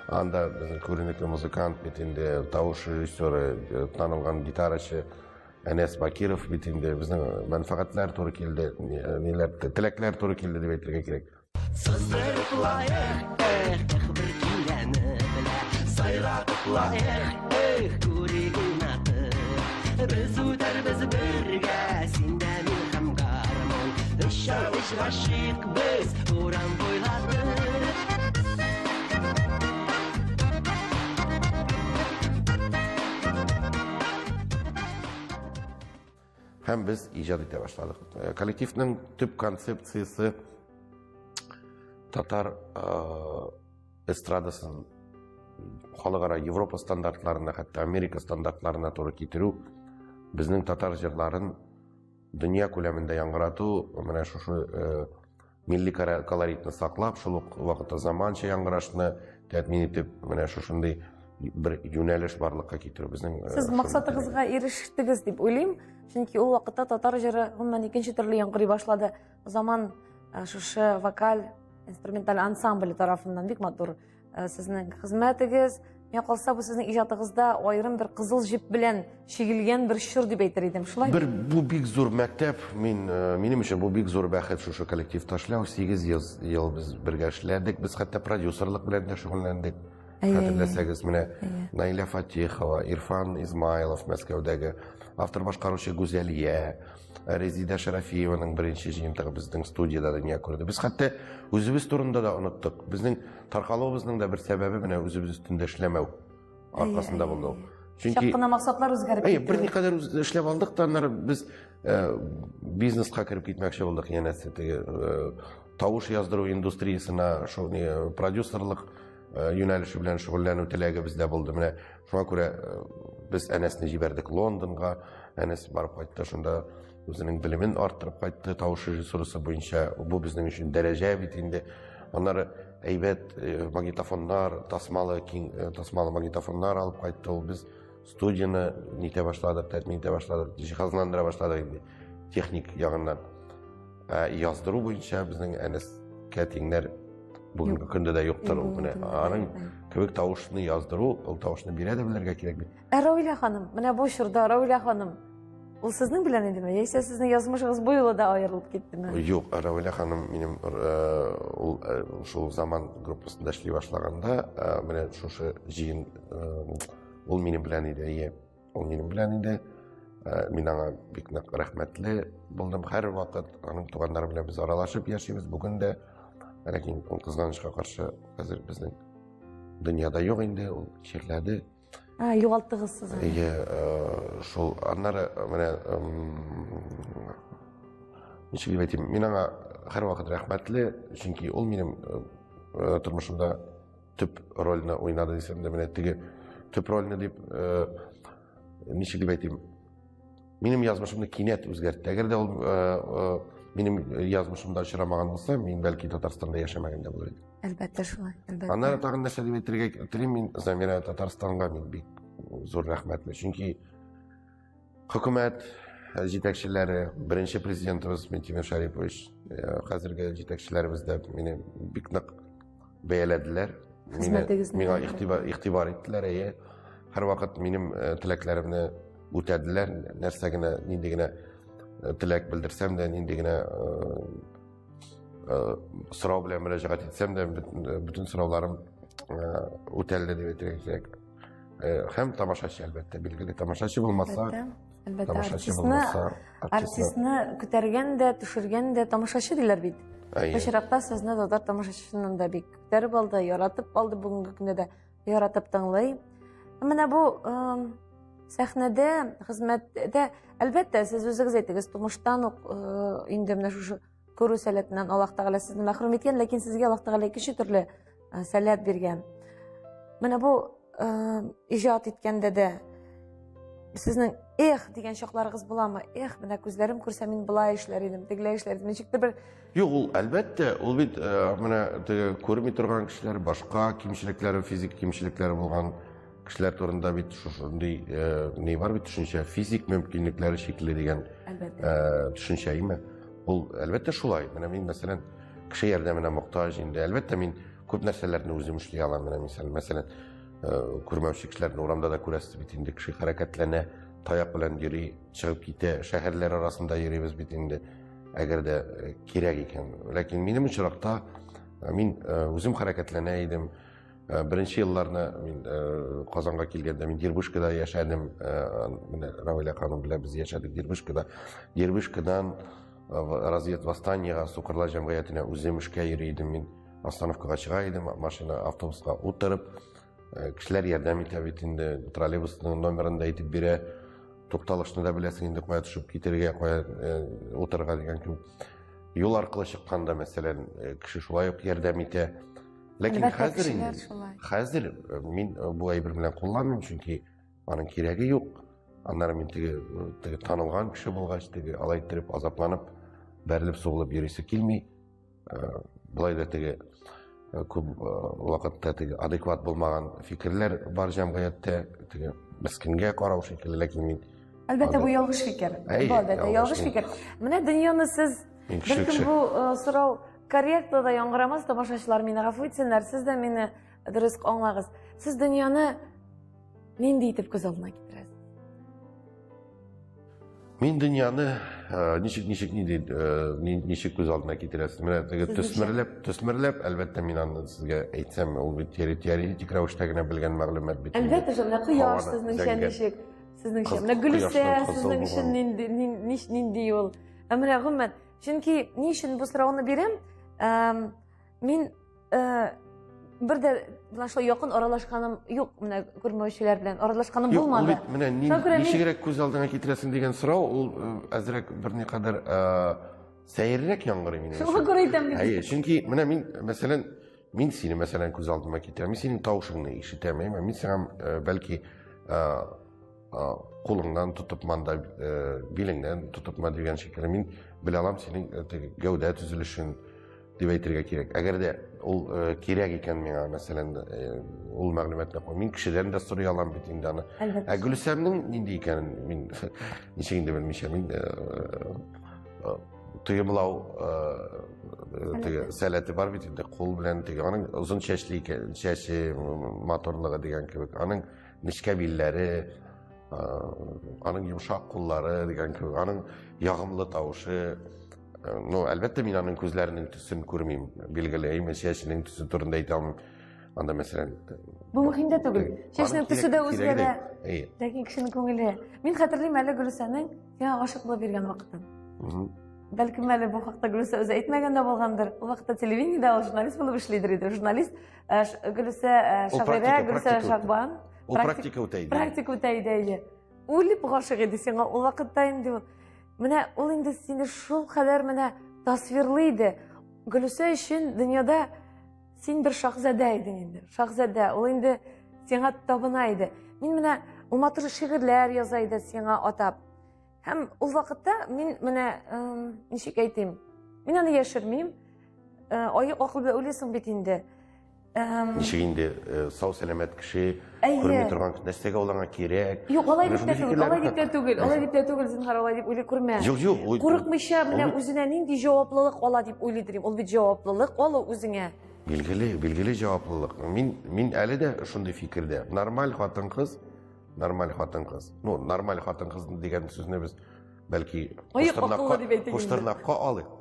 Анда безнең күренекле музыкант бит инде, тавыш режиссеры, танылган гитарачы Әнәс Бакиров бит инде, безнең мәнфәгатьләр туры килде, теләкләр туры килде дип әйтергә кирәк. Sızdırıp bir kileni bile sayratıp kurigin atı biz öterimiz birge senden ilham karmon iş aşık biz uğran boyladı Hem biz icat ete başladık. Kollektifin tüp konsepsiyası Tatar estradasının halkara Avrupa standartlarına hatta Amerika standartlarına doğru getiriyor. Bizning Tatar jırların dünya ko'lamida yangratuv, mana şu milliy koloritni saqlab, shu vaqtda zamoncha yangrashni ta'min etib, mana shunday bir yo'nalish borliqqa keltirib bizning Siz maqsadingizga erishdingiz deb o'ylayman. Chunki u vaqtda tatar jiri umuman ikkinchi turli yangiray boshladi. O zaman shu vokal instrumental ansambl tarafidan bek motor sizning xizmatingiz, men qolsa bu sizning ijodingizda ayrim bir qizil jip bilan chegilgan bir shur deb aytar edim. Shulay. Bu bek zo'r maktab, mening uchun bu bek zo'r baxt shu kollektiv tashlav 8 yil biz birga ishladik. Biz hatto prodyuserlik bilan da shug'ullandik. Hatırlasangiz, mana Naila Fatihova, Irfan Izmailov Moskvadagi avtor boshqaruvchi Go'zaliya, Rezida Sharafiyovaning birinchi jiyintig'i bizning studiyada dunyo ko'rdi. Biz hatto o'zimiz turunda da unutdik. Bizning tarqaluvimizning da bir sababi mana o'zimiz ustida ishlamaw orqasida bo'ldi. Chunki shaqqina maqsadlar o'zgarib ketdi. Bir naqadar ishlab oldik, tanlar biz biznesga kirib ketmoqchi bo'ldik. Yana tovush yozdiruv industriyasina, shu prodyuserlik yo'nalishi bilan shug'ullanib tilagi bizda bo'ldi. Mana shunga ko'ra biz Anasni jiberdik Londonga. Anas borib qaytdi, shunda o'zining bilimini orttirib qaytdi tovush rejissurasi bo'yicha. Bu bizning uchun daraja bitindi. Onları aybat magnitofonlar, tasmalı magnitofonlar olib qaytdi. Biz studiyani neta boshladik, ta'min eta boshladik, jihozlandira boshladik endi texnik yog'idan. Yozdiruv bo'yicha bizning Anas katinglar bugungi kunda da yo'qdir. Aning ko'p tovushni yozdiruv, o tovushni beradi bilarga kerak. Ravila xonim, mana bu shurda Ravila xonim. U sizning bilan edimi? Yo'qsa sizning yozmishingiz bu yo'lda ayrilib ketdimi? Yo'q, Ravila xonim mening shu zaman gruppasida ishlay boshlaganda, mana shu jiyin ul mening bilan edi. Ul mening bilan edi. Men anga bek rahmatli bo'ldim. Har vaqt uning tuganlari bilan biz aralashib yashaymiz. Bugun da lekin qizg'anishga qarshi hozir bizning dunyoda yo'q endi, u chekladi. Yo'qotdingiz siz. Shu anlari mana nechta deb aytayim, men anga har vaqt rahmatli, chunki u mening turmushimda tüp rolni o'ynadi desam da, mana tüp rolni deb nechta deb aytayim, mening yozmishimni kiniyat o'zgartdi. Agarda u mening yozmishimda uchramagan bo'lsa, men balki Tataristonda yashamaganda bo'lar edim. Albatta shulay, albatta. Anlari tag'in narsa deb ayttirgan, men Zamira Tataristonga men bek zo'r rahmatli. Chunki hukumat yetakchilari, birinchi prezidentimiz Timur Sharipovich, hozirgi yetakchilarimizda meni bek bayaladilar. Menga ig'tibor etdilar. Har vaqt mening tilaklarimni o'tadilar. Narsagina nendigina tilak bildirsam da, nendigina so'rov bilan murojaat etsam da, butun so'rovlarim o'taldi deb aytsak kerak. Ham tomoshachi albatta, belgili tomoshachi bo'lmasa, artistni ko'targanda, tushirganda tomoshachi deylar bit. O'sharaqda sizni Tatar tomoshachining da bek ko'tarib oldi, yaratib oldi, bugungi kunda da yaratib tanlay. Mana bu sahnada, xizmatda albatta siz o'zingiz aytdingiz, turmushdan endi mana shu ko'ruv salatidan Alloh taolo sizni mahrum etgan, lekin sizga Alloh taolo ikki turli salat bergan. Mana bu ijod etganda sizning degan shoqlaringiz bo'ladimi? Mana ko'zlarim ko'rsa men bulay ishlar edim, teglar ishlar edim. Nechikdir bir yo'q, u albatta, u bit mana ko'rmay turgan kishilar boshqa kimchiliklari, fizik kimchiliklari bo'lgan kishilar to'g'risida bit shunday ne bor, bit tushuncha, fizik mumkinliklari shekli degan tushunchaymi? Bu albatta shulay. Mana men masalan kishi yordamina muhtoj endi. Albatta men ko'p narsalarni o'zim ushlay olaman. Masalan, ko'rmovchi kishilarni o'ramda da ko'rasiz bit endi, kishi harakatlana, tayoq bilan yuri, chiqib keta, shaharlar orasida yurimiz bit endi, agarda kerak ekan. Lekin mening uchraqda Мин үзем хәрәкәтләнә идем. Беренче елларны мин Казанга килгәндә мин Дербышкада яшәдем. Менә Равилә ханым белән без яшәдек Дербышкада. Дербышкадан разведвостаниягә, Сукырлар җәмгыятенә үзем эшкә йөри идем. Мин остановкага чыга идем, машина, автобуска утырып, кешеләр ярдәм итә бит инде, троллейбусның номерын да әйтеп бирә, тукталышны да беләсең инде, кая төшеп китәргә, кая утырырга дигән кебек. Юл аркылы чыкканда, мәсәлән, кеше шулай ук ярдәм итә. Ләкин хәзер мин бу әйбер белән кулланмыйм, чөнки аның кирәге юк. Аннары мин теге танылган кеше булгач, теге алай итеп азапланып, бәрелеп сугылып йөрисе килми. Булай да теге күп вакытта теге адекват булмаган фикерләр бар җәмгыятьтә, теге мискенгә карау шикелле, ләкин мин Әлбәттә, бу ялгыш фикер. Әлбәттә, ялгыш фикер. Менә дөньяны сез бәлкем бу сорау корректно да яңгырамас, тамашачылар мине гафу итсеннәр, сез дә мине дөрес аңлагыз. Сез дөньяны нинди итеп күз алдына китерәсез? Мин дөньяны ничек күз алдына китерәсез? Менә теге төсмерләп, әлбәттә мин аны сезгә әйтсәм, ул бит теоретик рәвештә генә белгән мәгълүмат бит. Әлбәттә, менә кояш сезнеңчә ничек? Сезнеңчә менә Гөлүсә сезнең өчен нинди ул? Менә гомумән, чөнки ни өчен бу сорауны бирәм? Мин бер дә белән шулай якын аралашканым юк, менә күрмәүчеләр белән аралашканым булмады. Менә ничегрәк күз алдына китерәсең дигән сорау, ул әзрәк берникадәр сәеррәк яңгырый минем. Шуңа күрә әйтәм бит. Әйе, чөнки менә мин сине мәсәлән күз алдыма китерәм, мин синең тавышыңны ишетәм, мин сиңа бәлки кулыңнан тотып манда, билеңнән тотып ма дигән шикелле, мин белә алам синең гәүдә төзелешен дип әйтергә кирәк. Әгәр дә ул кирәк икән миңа, мәсәлән, ул мәгълүматны мин кешеләрдән дә сорый алам бит инде аны. Гөлүсәмнең нинди икәнен мин ничек инде белмичәм. Мин тыйымлау сәләте бар бит инде, кул белән теге аның озын чәчле икән, чәче моторлыгы дигән кебек, аның нечкә билләре, аның йомшак куллары дигән кебек, аның ягымлы тавышы. Әлбәттә, мин аның күзләренең төсен күрмим, билгеле, чәченең төсе турында әйтә алмыйм. Анда мәсәлән, бу мөһим дә түгел. Чәченең төсе дә үзгәрә. Ләкин кешенең күңеле. Мин хәтерлим әле Гөлүсәнең сиңа гашык булып биргән вакытын. Бәлкем әле бу хакта Гөлүсә үзе әйтмәгән дә булгандыр. Ул вакытта телевидениедә журналист булып эшлидер иде. Журналист Гөлүсә шагыйрә, Гөлүсә Шагбан. Ул практика үтә иде. Практика үтә иде. Үлеп гашык иде сиңа ул вакытта инде. Менә ул инде сине шул кадәр менә тасвирлый иде. Гөлүсә өчен дөньяда син бер шаһзадә идең инде. Шаһзадә, ул инде сиңа табына иде. Мин менә ул матур шигырьләр яза иде сиңа атап. Һәм ул вакытта мин менә ничек әйтим? Мин аны яшермим. Акыл белән уйлыйсың бит инде. Ничек инде сау сәламәт кеше күрми торган нәрсәгә ул аңа кирәк. Юк, алай дип тә түгел, зинһар алай дип уйлый күрмә. Юк. Курыкмыйча менә үзенә нинди җаваплылык ала дип уйлыйдыр. Ул бит җаваплылык алу үзеңә. Билгеле җаваплылык. Мин әле дә шундый фикердә. Нормаль хатын-кыз. Нормаль хатын-кыз дигән сүзне без бәлки куштырнакка алыйк.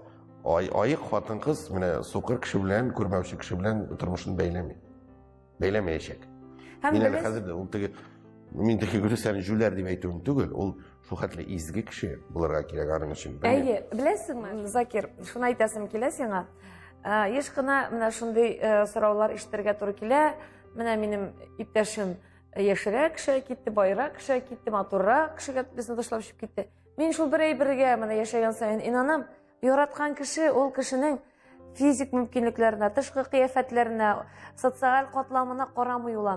Аек хатын-кыз менә сукыр кеше белән, күрмәүче кеше белән тормышын бәйләмәячәк. Мин әле хәзер ул мин теге Гөлүсәне жүләр дип әйтүем түгел, ул шул хәтле изге кеше булырга кирәк аның өчен. Әйе, беләсеңме, Закир, шуны әйтәсем килә сиңа. Еш кына менә шундый сораулар ишетергә туры килә. Менә минем иптәшем яшәрәк кеше китте, байрак кеше китте, матуррак кешегә безне ташлап китте. Мин шул бер әйбергә менә яшәгән саен инанам. Яраткан кеше ул кешенең физик мөмкинлекләренә, тышкы кыяфәтләренә, социаль катламына карамый ул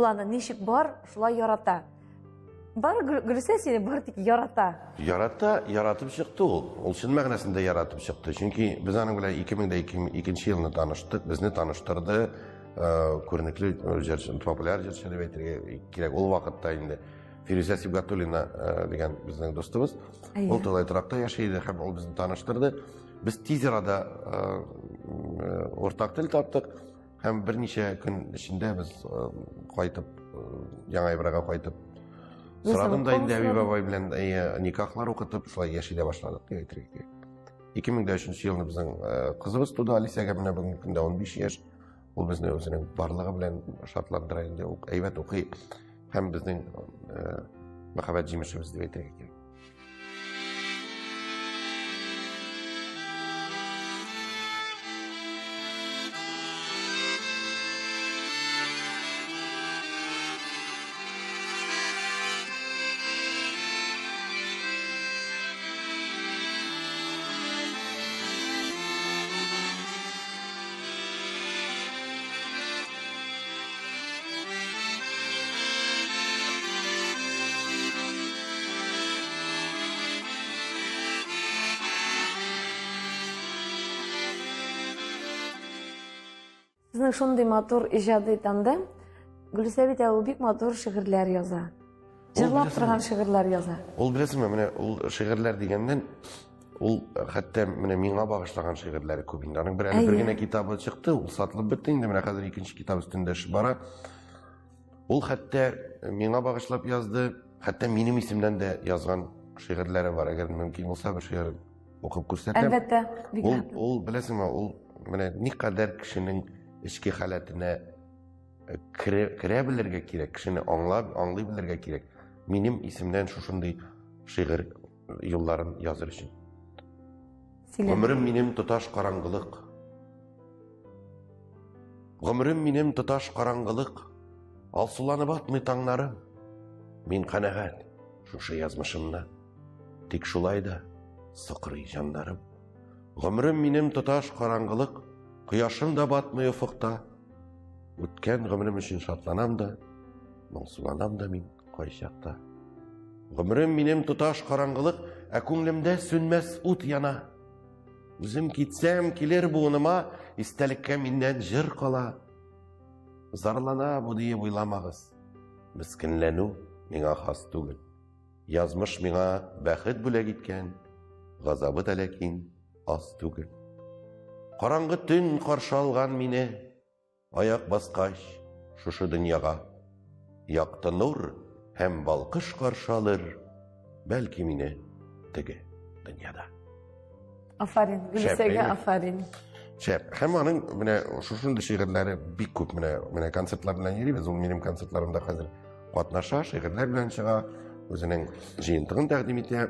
аны ничек бар, шулай ярата. Бар Гөлүсә сине бар тик ярата. Яратып чыкты ул. Ул чын мәгънәсендә яратып чыкты. Чөнки без аның белән 2002 елны таныштык, безне таныштырды. Күренекле популяр җырчы дип әйтергә кирәк. Ул вакытта инде Фирүзә Сибгатуллина дигән безнең достыбыз. Ул Тулай торакта яши иде һәм ул безне таныштырды. Без тиз арада уртак тел таптык һәм берничә көн эчендә без кайтып, Яңа Ибрага кайтып, сорадым да инде Әби бабай белән никахлар укытып, шулай яши дә башладык дип әйтергә кирәк. 2003 елны безнең кызыбыз туды, Алисәгә менә бүгенге көндә 15 яшь. Ул безне үзенең барлыгы белән шатландыра инде. Ул әйбәт укый һәм безнең мәхәббәт җимешебез дип әйтергә кирәк. Сезнең шундый матур иҗади танда Гөлүсә бит ул бик матур шигырьләр яза. Җырлап торган шигырьләр яза. Ул беләсеңме, менә ул шигырьләр дигәннән, ул хәтта менә миңа багышлаган шигырьләре күп инде. Аның бер генә китабы чыкты, ул сатылып бетте инде, менә хәзер икенче китап өстендә эш бара. Ул хәтта миңа багышлап язды, хәтта минем исемдән дә язган шигырьләре бар. Әгәр мөмкин булса, бер шигырь укып күрсәтәм. Әлбәттә, бик Ул беләсеңме, ул менә никадәр кешенең эчке халәтенә керә белергә кирәк, кешене аңлый белергә кирәк. Минем исемдән шушындый шигырь юлларын языр өчен. Гомрем минем тоташ караңгылык. Гомрем минем тоташ караңгылык. Алсуланып атмый таңнарым. Мин канәгать шушы язмышымна. Тик шулай да сыкрый җаннарым. Гомрем минем тоташ караңгылык. Кояшым да батмый офыкта. Үткән гомрем өчен шатланам да, моңсуланам да мин кайчакта. Гомрем минем тоташ караңгылык, ә күңлемдә сүнмәс ут яна. Үзем китсәм, килер буыныма, истәлеккә миннән җыр кала. Зарлана бу диеп уйламагыз. Мискенләнү миңа хас түгел. Язмыш миңа бәхет бүләк иткән, газабы да ләкин аз түгел. Караңгы төн каршы алган мине, аяк баскач шушы дөньяга. Якты нур һәм балкыш каршы алыр, бәлки мине теге дөньяда. Афарин, Гөлүсәгә афарин. Шәп, һәм аның менә шушындый шигырьләре бик күп менә концертлар белән йөрибез. Ул минем концертларымда хәзер катнаша, шигырьләр белән чыга, үзенең җыентыгын тәкъдим итә.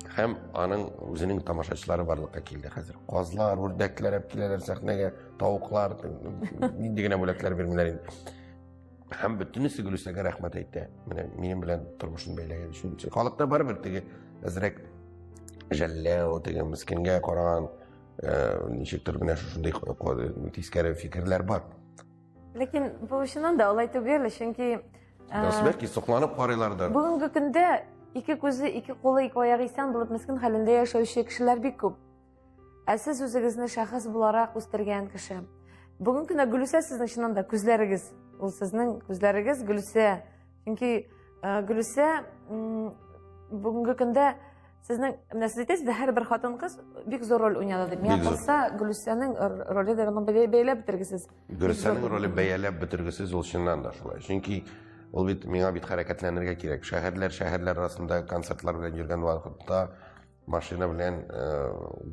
Һәм аның үзенең тамашачылары барлыкка килде хәзер. Казлар, үрдәкләр әп киләләр сәхнәгә, тавыклар, нинди генә бүләкләр бирмиләр инде. Һәм бөтенесе Гөлүсәгә рәхмәт әйтә. Менә минем белән тормышын бәйләгән өчен. Халыкта барыбер теге әзрәк жәлләү, теге мискенгә караган, ничектер менә шушындый тискәре фикерләр бар. Ләкин бу чыннан да алай түгел, чөнки Бәлки сокланып карыйлардыр. бүгенге көндә ике күзе, ике кулы, ике аягы исән булып мескен хәлендә яшәүче кешеләр бик күп. Ә сез үзегезне шәхес буларак үстергән кеше. Бүгенге көндә Гөлүсә сезнең чыннан да күзләрегез. Ул сезнең күзләрегез Гөлүсә. Чөнки Гөлүсә бүгенге көндә сезнең менә сез әйтәсез, һәрбер хатын-кыз бик зур роль уйнады дип. Миңа калса Гөлүсәнең роле дә бәйләп бетергесез. Гөлүсәнең роле бәяләп бетергесез ул чыннан да шулай. Чөнки ул бит миңа бит хәрәкәтләнергә кирәк. Шәһәрләр арасында концертлар белән йөргән вакытта машина белән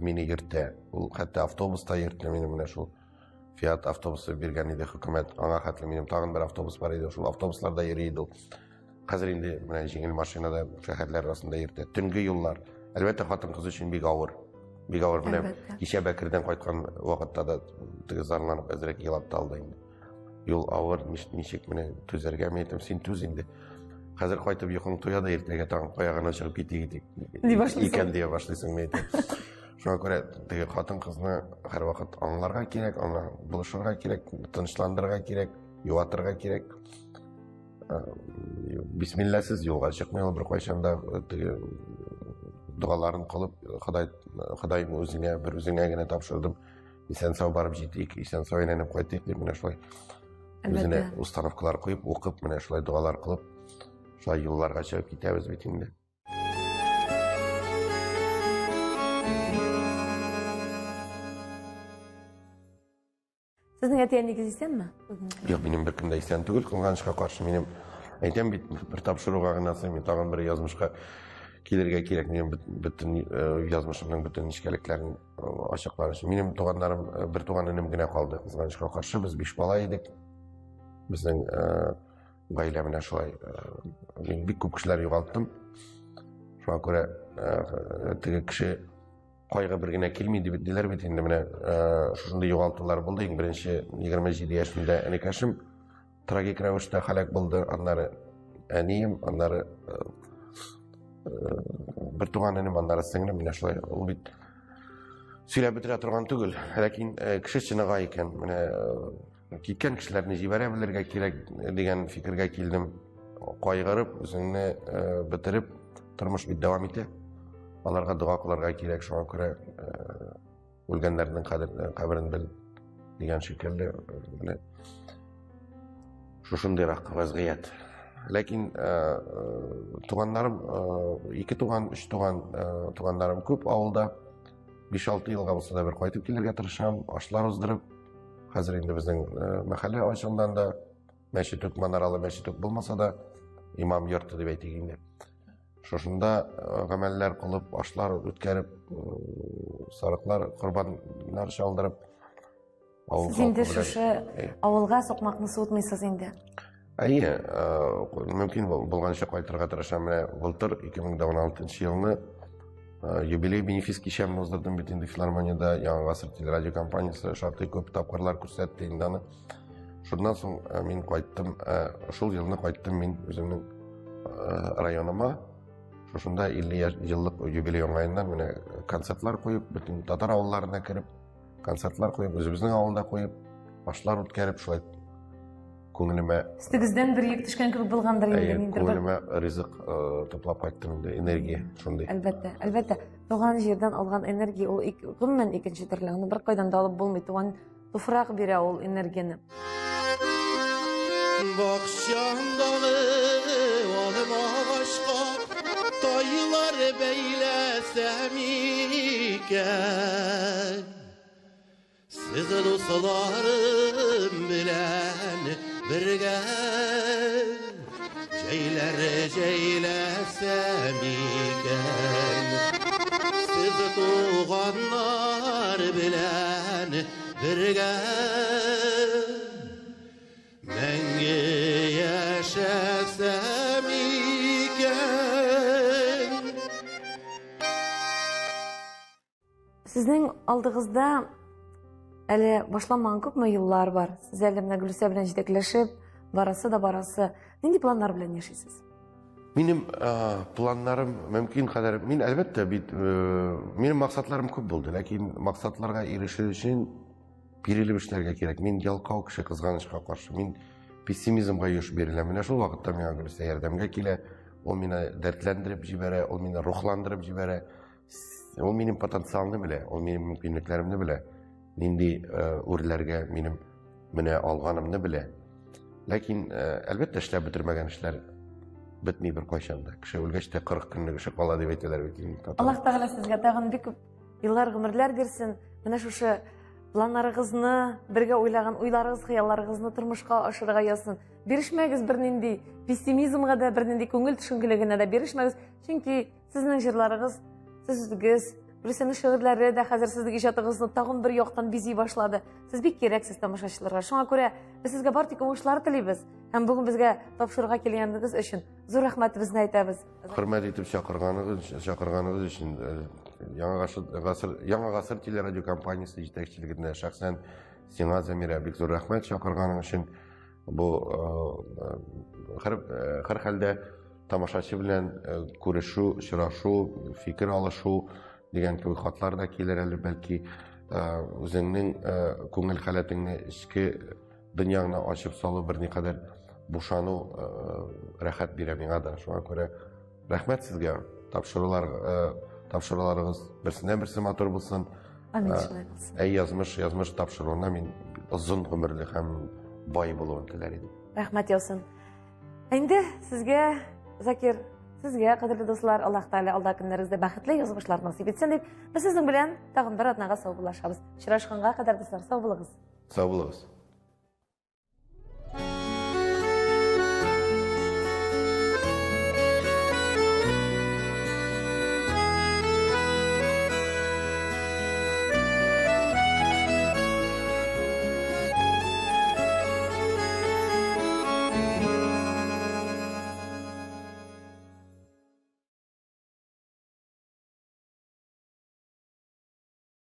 мине йөртә. Ул хәтта автобуста йөртә мине менә шул. Фиат автобусы биргән иде хөкүмәт. Аңа хәтле минем тагын бер автобус бар иде. Шул автобусларда йөри иде ул. Хәзер инде менә җиңел машинада шәһәрләр арасында йөртә. Төнге юллар. Әлбәттә хатын-кыз өчен бик авыр. Бик авыр менә кичә Бәкердән кайткан вакытта да теге зарланып әзрәк елап та алды инде. Юл авыр, ничек менә түзәргә әйтәм, син түз инде. Хәзер кайтып йокың туя да иртәгә тагын каягына чыгып китик икән диye башлыйсың әйтәм. Шуңа күрә теге хатын-кызны һәр вакыт аңларга кирәк, аңа булышырга кирәк, тынычландырырга кирәк, юатырга кирәк. Бисмилласыз юлга чыкмый, бер кайчанда теге дуаларын кылып, Ходай үзеңә генә тапшырдым. Исән-сау барып җитик, исән-сау әйләнеп кайтыйк дип менә шулай. Үзенә установкалар куеп, укып, менә шулай дуалар кылып, шулай юлларга чыгып китәбез бит инде. Сезнең әтиәнегез исәнме? Юк, минем бер кемдә исән түгел, кылганычка каршы минем әйтәм бит, бер тапшыруга гына мин тагын бер язмышка килергә кирәк минем бөтен язмышымның бөтен нечкәлекләрен ачыклар өчен. Минем туганнарым, бер туган инем генә калды. Кызганычка каршы без 5 бала идек. Безнең гаилә менә шулай. Мин бик күп кешеләр югалттым. Шуңа күрә теге кеше кайгы бер генә килми дип диләр бит инде менә шушындый югалтулар булды. Иң беренче 27 яшендә энекәшем трагик рәвештә һәлак булды. Аннары әнием, аннары бер туган инем, аннары сеңлем менә шулай. Ул бит сөйләп бетерә торган түгел. Ләкин кеше чыныга икән. Менә киткән кешеләрне җибәрә белергә кирәк дигән фикергә килдем. Кайгырып, үзеңне бетереп, тормыш бит дәвам итә. Аларга дуа кылырга кирәк, шуңа күрә үлгәннәрнең каберен бел дигән шикелле менә шушындыйрак вазгыять. Ләкин туганнарым, 2 туган, 3 туганнарым күп авылда. 5-6 елга булса да бер кайтып килергә тырышам, ашлар уздырып. Хәзер инде безнең мәхәллә ачылган да мәчет манаралы мәчет булмаса да имам йорты дип әйтик инде. Шушында гамәлләр кылып, ашлар үткәреп, сарыклар, корбаннар чалдырып, Сез инде шушы авылга сукмакны суытмыйсыз инде. Әйе, мөмкин булганча кайтырга тырышам. Менә былтыр 2016 елны юбилей бенефис кичәмне уздырдым бит инде филармониядә. Яңа гасыр телерадио компаниясе шактый күп тапкырлар күрсәтте инде аны. Шуннан соң мин кайттым, шул елны кайттым мин үземнең районыма. Шушында 50 еллык юбилей уңаеннан менә концертлар куеп, бөтен татар авылларына кирип, концертлар куеп, үзебезнең авылда куеп, ашлар үткәреп, шулай күңелемә Өстегездән бер йөк төшкән кебек булгандыр инде. Күңелемә ризык топлап кайттым инде, энергия шундый. Әлбәттә. Туган җирдән алган энергия ул гомумән икенче төрле. Аны бер кайдан да алып булмый. Туган туфрак бирә ул энергияны. Бакчамдагы алым агачка тайлар бәйләсәм икән, сез дусларым белән бергә җәйләсәм икән, сез туганнар белән бергә мәңге яшәсәм икән. Сезнең алдыгызда әле башламаган күпме юллар бар. Сез әле менә Гөлүсә белән җитәкләшеп, барасы. Нинди планнар белән яшисез? Минем планнарым мөмкин кадәр, мин әлбәттә бит минем максатларым күп булды, ләкин максатларга ирешер өчен бирелеп эшләргә кирәк. Мин ялкау кеше, кызганычка каршы. Мин пессимизмга юш биреләм. Менә шул вакытта миңа Гөлүсә ярдәмгә килә. Ул мине дәртләндереп җибәрә, ул мине рухландырып җибәрә. Ул минем потенциалны белә, ул минем мөмкинлекләремне белә. Нинди үрләргә минем менә алганымны белә. Ләкин әлбәттә эшләп бетермәгән эшләр бетми бер кайчан да. Кеше үлгәч тә 40 көнлек эше кала дип әйтәләр бит. Аллаһ Тәгалә сезгә тагын бик күп еллар гомерләр бирсен. Менә шушы планнарыгызны, бергә уйлаган уйларыгыз, хыялларыгызны тормышка ашырырга язсын. Бирешмәгез бернинди пессимизмга да, бернинди күңел төшенкелегенә дә бирешмәгез. Чөнки сезнең җырларыгыз, сезгез, Гөлүсәнең шигырьләре дә хәзер сезнең иҗатыгызны тагын бер яктан бизи башлады. Сез бик кирәксез тамашачыларга. Шуңа күрә без сезгә бар тик уңышлар телибез. Һәм бүген безгә тапшырырга килгәнегез өчен зур рәхмәтебезне әйтәбез. Хөрмәт итеп чакырганыгыз өчен Яңа гасыр телерадио компаниясе җитәкчелегенә шәхсән сиңа, Замира, бик зур рәхмәт чакырганың өчен. Бу һәр хәлдә тамашачы белән күрешү, очрашу, фикер алышу дигән кебек хатлар да килер әле, бәлки үзеңнең күңел халәтеңне, эчке дөньяңны ачып салу берникадәр бушану рәхәт бирә миңа да. Шуңа күрә рәхмәт сезгә. Тапшыруларыгыз берсеннән-берсе матур булсын. Амин. Язмыш тапшыруына мин озын гомерле һәм бай булуын теләр идем. Рәхмәт яусын. Инде сезгә, Закир, сезгә, кадерле дуслар, Аллаһ Тәгалә алда көннәрегездә бәхетле язмышлар насыйп итсен дип, без сезнең белән тагын бер атнага сау булашабыз. Очрашканга кадәр дуслар, сау булыгыз. Сау булыгыз.